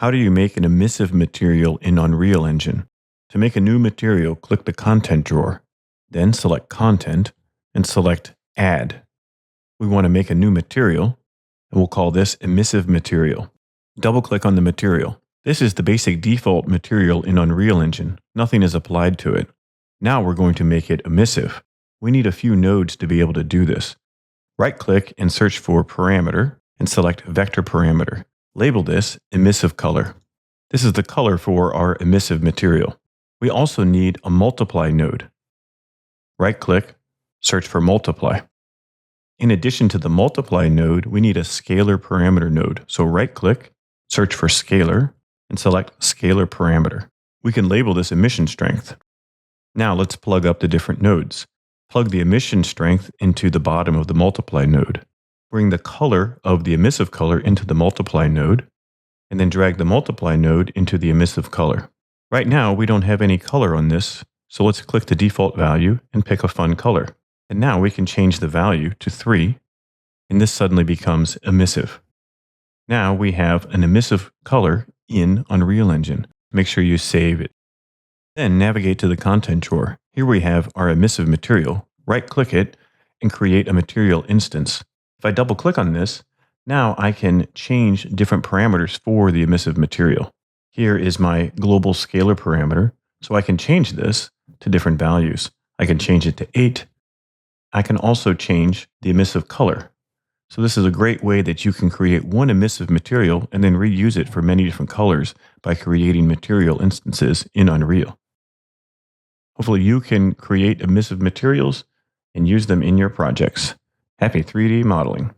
How do you make an emissive material in Unreal Engine? To make a new material, click the Content drawer, then select Content and select Add. We want to make a new material, and we'll call this Emissive Material. Double-click on the material. This is the basic default material in Unreal Engine. Nothing is applied to it. Now we're going to make it emissive. We need a few nodes to be able to do this. Right-click and search for Parameter and select Vector Parameter. Label this Emissive Color. This is the color for our emissive material. We also need a Multiply node. Right-click, search for Multiply. In addition to the Multiply node, we need a Scalar Parameter node. So right-click, search for Scalar, and select Scalar Parameter. We can label this emission strength. Now let's plug up the different nodes. Plug the emission strength into the bottom of the Multiply node. Bring the color of the emissive color into the Multiply node, and then drag the Multiply node into the emissive color. Right now, we don't have any color on this, so let's click the default value and pick a fun color. And now we can change the value to 3, and this suddenly becomes emissive. Now we have an emissive color in Unreal Engine. Make sure you save it. Then navigate to the Content drawer. Here we have our emissive material. Right-click it and create a material instance. If I double-click on this, now I can change different parameters for the emissive material. Here is my global scalar parameter, so I can change this to different values. I can change it to 8. I can also change the emissive color. So this is a great way that you can create one emissive material and then reuse it for many different colors by creating material instances in Unreal. Hopefully you can create emissive materials and use them in your projects. Happy 3D modeling.